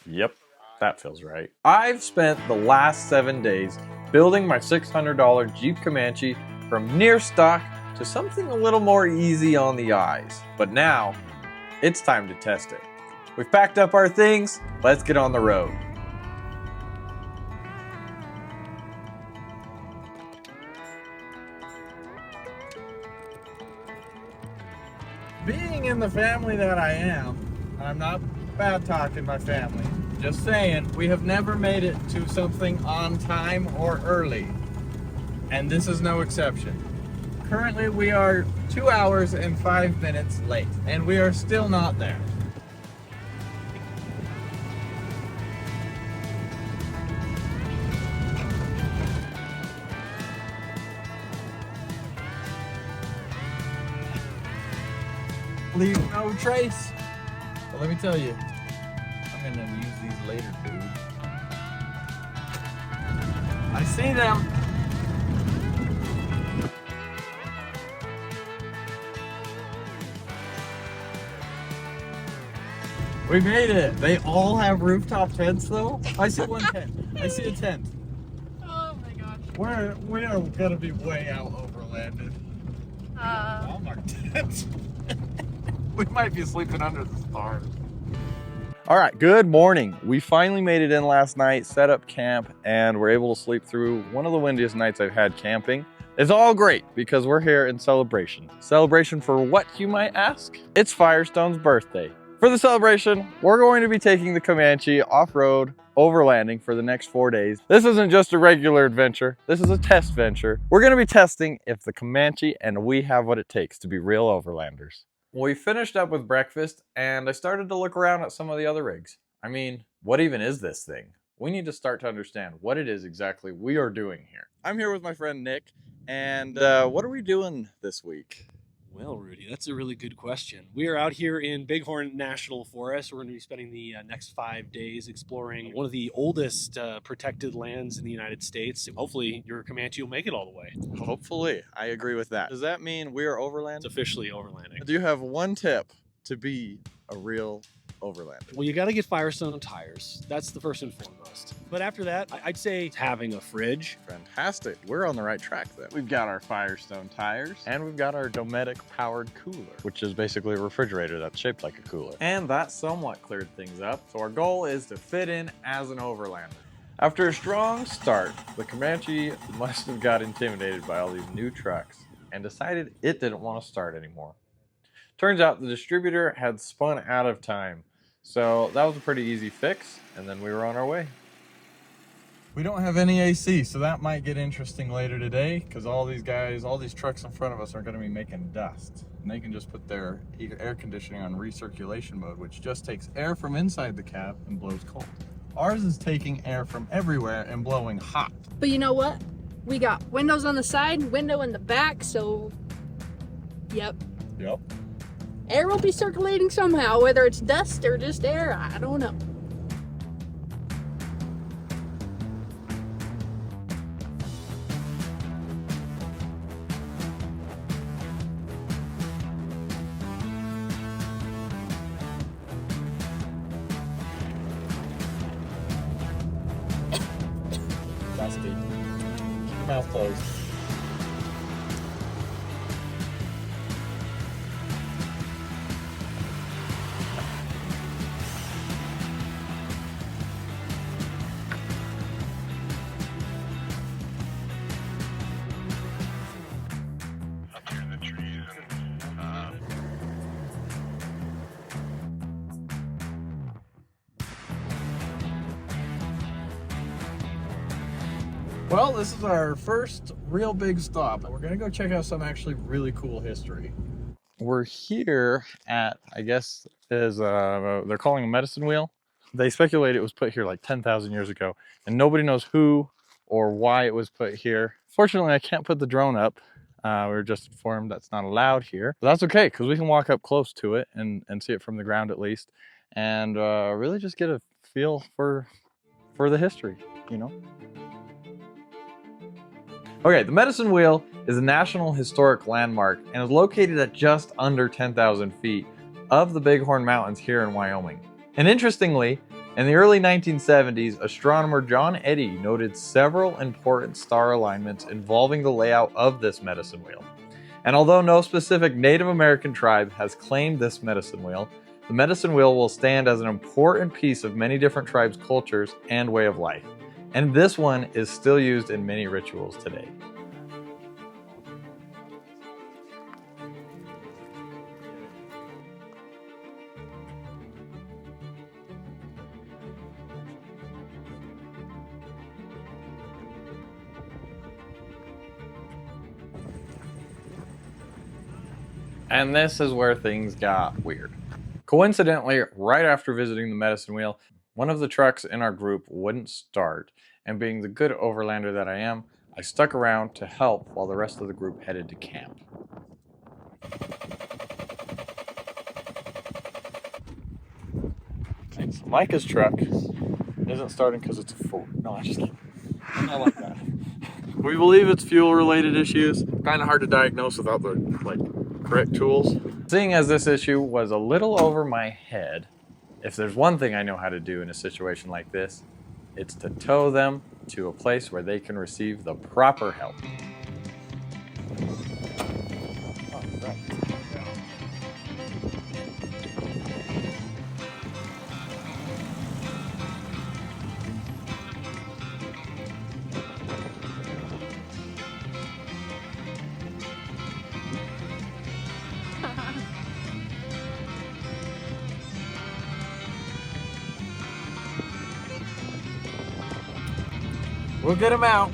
Yep, that feels right. I've spent the last 7 days building my $600 Jeep Comanche from near stock to something a little more easy on the eyes. But now, it's time to test it. We've packed up our things, let's get on the road. Being in the family that I am, I'm not bad talking my family, just saying, we have never made it to something on time or early. And this is no exception. Currently we are 2 hours and 5 minutes late, and we are still not there. Leave no trace. But let me tell you, I'm gonna use these later, dude. I see them. We made it. They all have rooftop tents though. I see one tent. I see a tent. Oh my gosh. We are gonna be way out overlanded. Walmart tents. We might be sleeping under the stars. All right, good morning. We finally made it in last night, set up camp, and we're able to sleep through one of the windiest nights I've had camping. It's all great because we're here in celebration. Celebration for what, you might ask? It's Firestone's birthday. For the celebration, we're going to be taking the Comanche off-road overlanding for the next 4 days. This isn't just a regular adventure. This is a test venture. We're going to be testing if the Comanche and we have what it takes to be real overlanders. We finished up with breakfast and I started to look around at some of the other rigs. I mean, what even is this thing? We need to start to understand what it is exactly we are doing here. I'm here with my friend Nick, and what are we doing this week? Well, Rudy, that's a really good question. We are out here in Bighorn National Forest. We're going to be spending the next 5 days exploring one of the oldest protected lands in the United States. Hopefully, your Comanche will make it all the way. Hopefully, I agree with that. Does that mean we are overlanding? It's officially overlanding. Do you have one tip to be a real overlander? Well, you got to get Firestone tires. That's the first and foremost. But after that, I'd say having a fridge. Fantastic. We're on the right track then. We've got our Firestone tires, and we've got our Dometic powered cooler, which is basically a refrigerator that's shaped like a cooler. And that somewhat cleared things up. So our goal is to fit in as an overlander. After a strong start, the Comanche must have got intimidated by all these new trucks and decided it didn't want to start anymore. Turns out the distributor had spun out of time. So that was a pretty easy fix, and then we were on our way. We don't have any AC, so that might get interesting later today, because all these trucks in front of us are going to be making dust. And they can just put their air conditioning on recirculation mode, which just takes air from inside the cab and blows cold. Ours is taking air from everywhere and blowing hot. But you know what? We got windows on the side, window in the back, so yep. Air will be circulating somehow, whether it's dust or just air, I don't know. Dusty. Keep your mouth closed. Well, this is our first real big stop. We're gonna go check out some actually really cool history. We're here at, I guess, they're calling a medicine wheel. They speculate it was put here like 10,000 years ago, and nobody knows who or why it was put here. Fortunately, I can't put the drone up. We were just informed that's not allowed here. But that's okay, because we can walk up close to it and see it from the ground at least, and really just get a feel for the history, you know? Okay, the Medicine Wheel is a National Historic Landmark and is located at just under 10,000 feet of the Bighorn Mountains here in Wyoming. And interestingly, In the early 1970s, astronomer John Eddy noted several important star alignments involving the layout of this medicine wheel. And although no specific Native American tribe has claimed this medicine wheel, the medicine wheel will stand as an important piece of many different tribes' cultures and way of life. And this one is still used in many rituals today. And this is where things got weird. Coincidentally, right after visiting the medicine wheel, one of the trucks in our group wouldn't start, and being the good overlander that I am, I stuck around to help while the rest of the group headed to camp. Thanks. Micah's truck isn't starting because it's a Ford. No, I'm just kidding. I like that. We believe it's fuel-related issues. Kind of hard to diagnose without the correct tools. Seeing as this issue was a little over my head, if there's one thing I know how to do in a situation like this, it's to tow them to a place where they can receive the proper help. We'll get him out.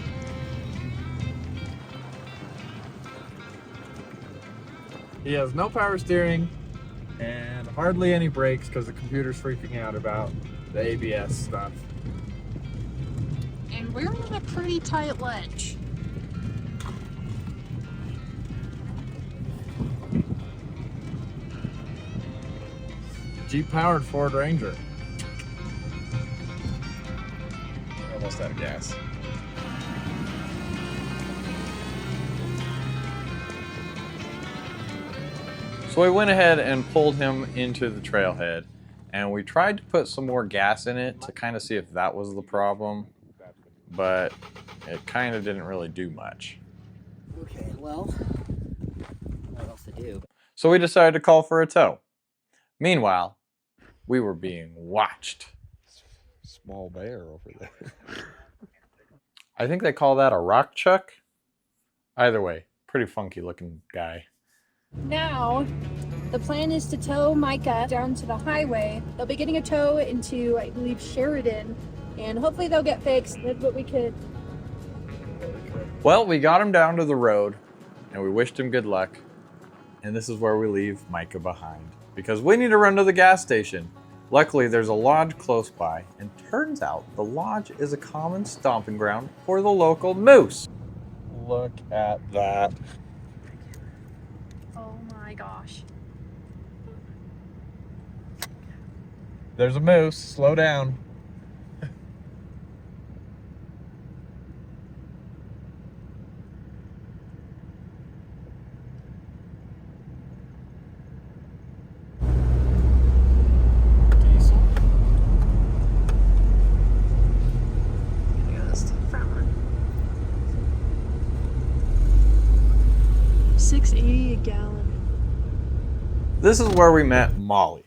He has no power steering and hardly any brakes because the computer's freaking out about the ABS stuff. And we're on a pretty tight ledge. Jeep-powered Ford Ranger. Almost out of gas. So we went ahead and pulled him into the trailhead, and we tried to put some more gas in it to kind of see if that was the problem, but it kind of didn't really do much. Okay, well, what else to do? So we decided to call for a tow. Meanwhile, we were being watched. Small bear over there. I think they call that a rock chuck. Either way, pretty funky looking guy. Now, the plan is to tow Micah down to the highway. They'll be getting a tow into, I believe, Sheridan, and hopefully they'll get fixed. That's what we could. Well, we got him down to the road, and we wished him good luck. And this is where we leave Micah behind, because we need to run to the gas station. Luckily, there's a lodge close by, and turns out the lodge is a common stomping ground for the local moose. Look at that. Oh my gosh. There's a moose. Slow down. $6.80 a gallon. This is where we met Molly.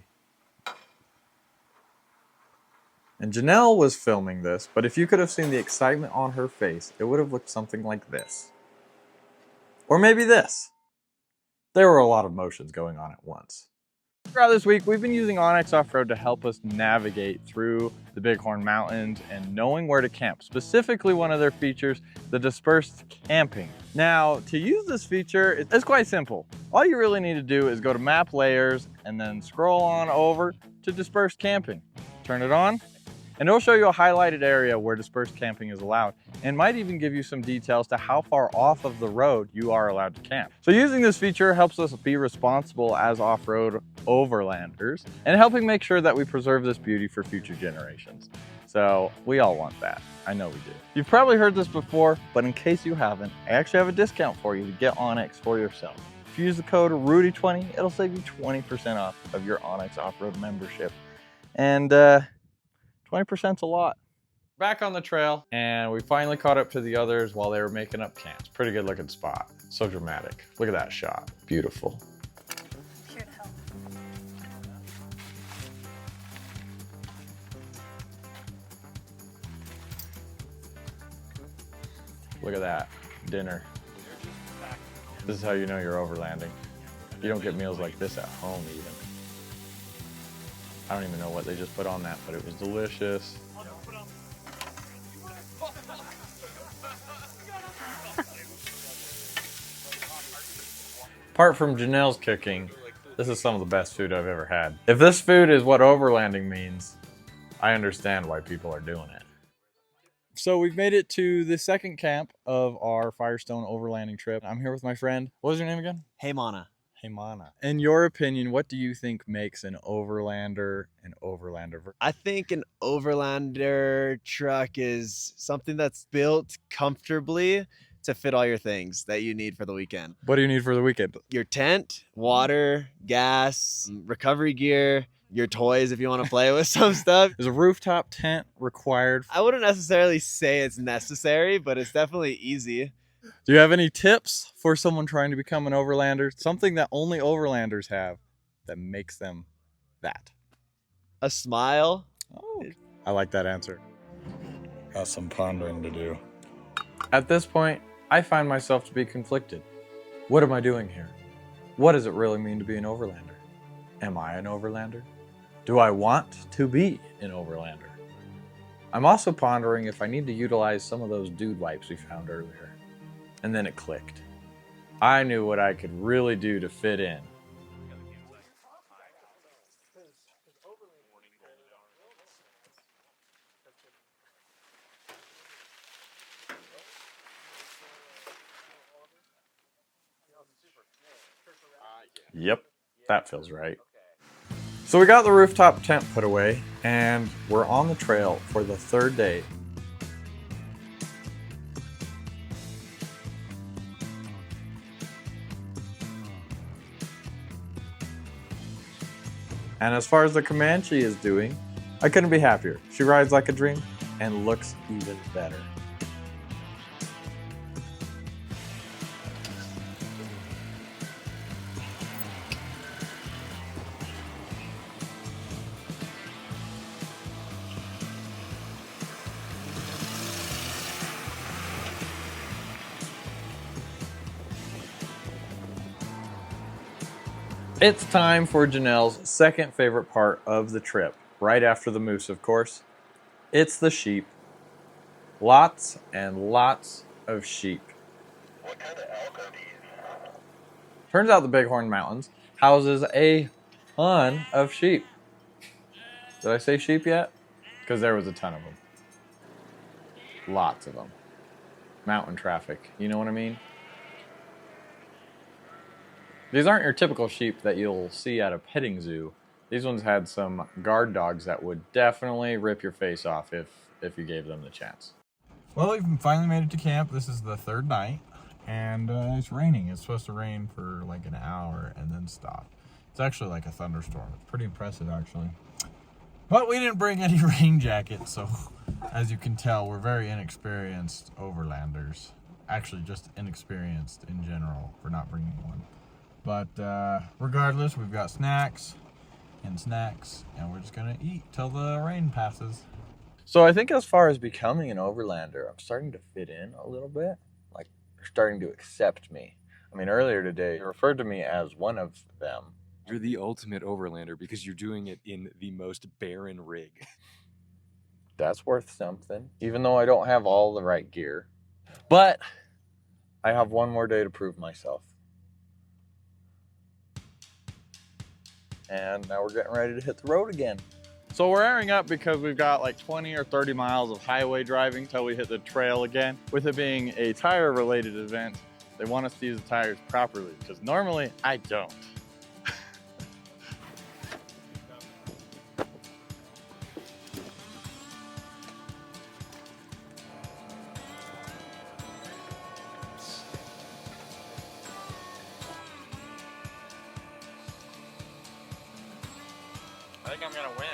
And Janelle was filming this, but if you could have seen the excitement on her face, it would have looked something like this. Or maybe this. There were a lot of emotions going on at once. Throughout this week, we've been using Onyx Off-Road to help us navigate through the Bighorn Mountains and knowing where to camp. Specifically, one of their features, the dispersed camping. Now, to use this feature, it's quite simple. All you really need to do is go to map layers and then scroll on over to dispersed camping. Turn it on, and it'll show you a highlighted area where dispersed camping is allowed, and might even give you some details to how far off of the road you are allowed to camp. So using this feature helps us be responsible as off-road overlanders and helping make sure that we preserve this beauty for future generations. So we all want that. I know we do. You've probably heard this before, but in case you haven't, I actually have a discount for you to get Onyx for yourself. If you use the code RUDY20, it'll save you 20% off of your Onyx off-road membership. And 20%'s a lot. Back on the trail, and we finally caught up to the others while they were making up camps. Pretty good looking spot. So dramatic. Look at that shot. Beautiful. Here to help. Look at that. Dinner. This is how you know you're overlanding. You don't get meals like this at home even. I don't even know what they just put on that, but it was delicious. Apart from Janelle's cooking, this is some of the best food I've ever had. If this food is what overlanding means, I understand why people are doing it. So we've made it to the second camp of our Firestone overlanding trip. I'm here with my friend. What was your name again? Hey, Mana. Hey, Mana. In your opinion, what do you think makes an overlander? I think an overlander truck is something that's built comfortably to fit all your things that you need for the weekend. What do you need for the weekend? Your tent, water, gas, recovery gear, your toys if you want to play with some stuff. Is a rooftop tent required? I wouldn't necessarily say it's necessary, but it's definitely easy. Do you have any tips for someone trying to become an overlander? Something that only overlanders have that makes them that? A smile. Oh, I like that answer. Got some pondering to do. At this point, I find myself to be conflicted. What am I doing here? What does it really mean to be an overlander? Am I an overlander? Do I want to be an overlander? I'm also pondering if I need to utilize some of those dude wipes we found earlier. And then it clicked. I knew what I could really do to fit in. Yep, that feels right. So we got the rooftop tent put away, and we're on the trail for the third day. And as far as the Comanche is doing, I couldn't be happier. She rides like a dream and looks even better. It's time for Janelle's second favorite part of the trip, right after the moose, of course. It's the sheep. Lots and lots of sheep. What kind of elk are these? Turns out the Bighorn Mountains houses a ton of sheep. Did I say sheep yet? Because there was a ton of them. Lots of them. Mountain traffic, you know what I mean? These aren't your typical sheep that you'll see at a petting zoo. These ones had some guard dogs that would definitely rip your face off if you gave them the chance. Well, we've finally made it to camp. This is the third night, and it's raining. It's supposed to rain for like an hour and then stop. It's actually like a thunderstorm. It's pretty impressive, actually. But we didn't bring any rain jackets, so as you can tell, we're very inexperienced overlanders. Actually, just inexperienced in general for not bringing one. But regardless, we've got snacks, and we're just gonna eat till the rain passes. So I think as far as becoming an overlander, I'm starting to fit in a little bit. Like, they're starting to accept me. I mean, earlier today, they referred to me as one of them. You're the ultimate overlander because you're doing it in the most barren rig. That's worth something, even though I don't have all the right gear. But I have one more day to prove myself. And now we're getting ready to hit the road again. So we're airing up because we've got like 20 or 30 miles of highway driving till we hit the trail again. With it being a tire related event, they want us to use the tires properly because normally I don't. I think I'm gonna win.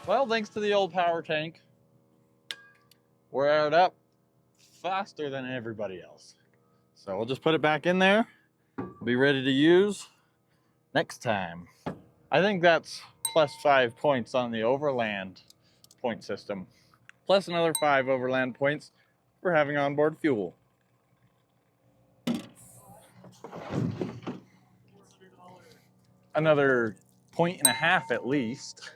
Well, thanks to the old power tank, we're aired up faster than everybody else. So we'll just put it back in there, be ready to use next time. I think that's plus 5 points on the overland point system, plus another 5 overland points for having onboard fuel. Another 1.5 points at least.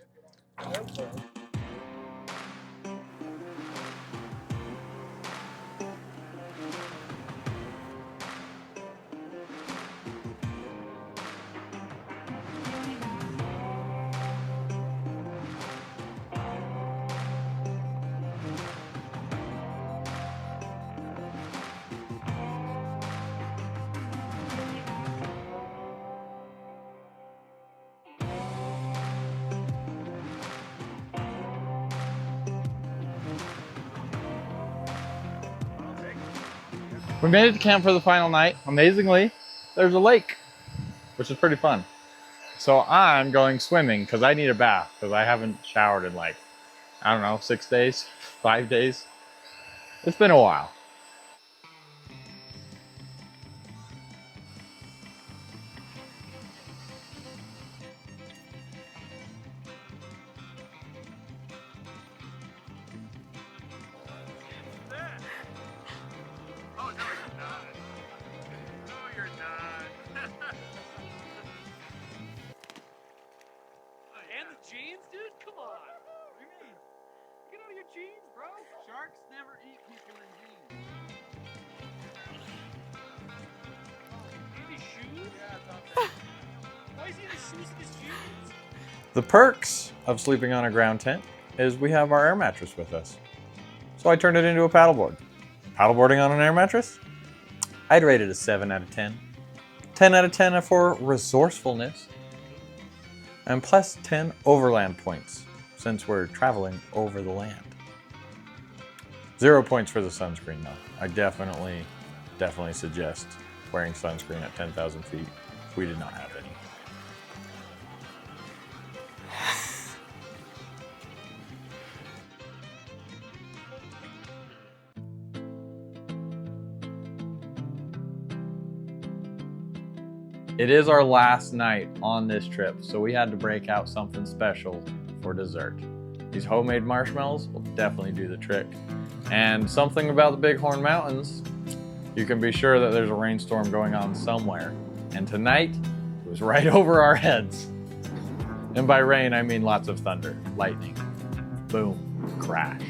We made it to camp for the final night. Amazingly, there's a lake, which is pretty fun. So I'm going swimming because I need a bath because I haven't showered in like, I don't know, 6 days, 5 days. It's been a while. And the jeans, dude? Come on. What do you mean? Get out of your jeans, bro. Sharks never eat people in jeans. Any shoes? Why is he in his shoes and his jeans? The perks of sleeping on a ground tent is we have our air mattress with us. So I turned it into a paddleboard. Paddleboarding on an air mattress? I'd rate it a 7 out of 10. 10 out of 10 for resourcefulness. And plus 10 overland points, since we're traveling over the land. 0 points for the sunscreen, though. I definitely suggest wearing sunscreen at 10,000 feet. We did not have any. It is our last night on this trip, so we had to break out something special for dessert. These homemade marshmallows will definitely do the trick. And something about the Bighorn Mountains, you can be sure that there's a rainstorm going on somewhere. And tonight, it was right over our heads. And by rain, I mean lots of thunder, lightning, boom, crash.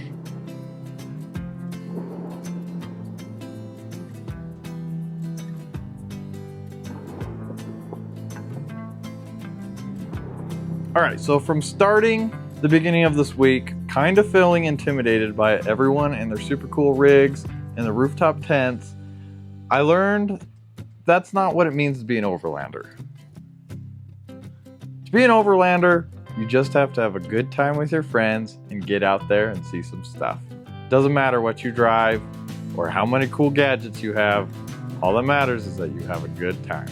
All right, so from starting the beginning of this week, kind of feeling intimidated by everyone and their super cool rigs and the rooftop tents, I learned that's not what it means to be an overlander. To be an overlander, you just have to have a good time with your friends and get out there and see some stuff. Doesn't matter what you drive or how many cool gadgets you have, all that matters is that you have a good time.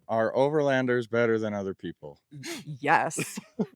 Are overlanders better than other people? Yes.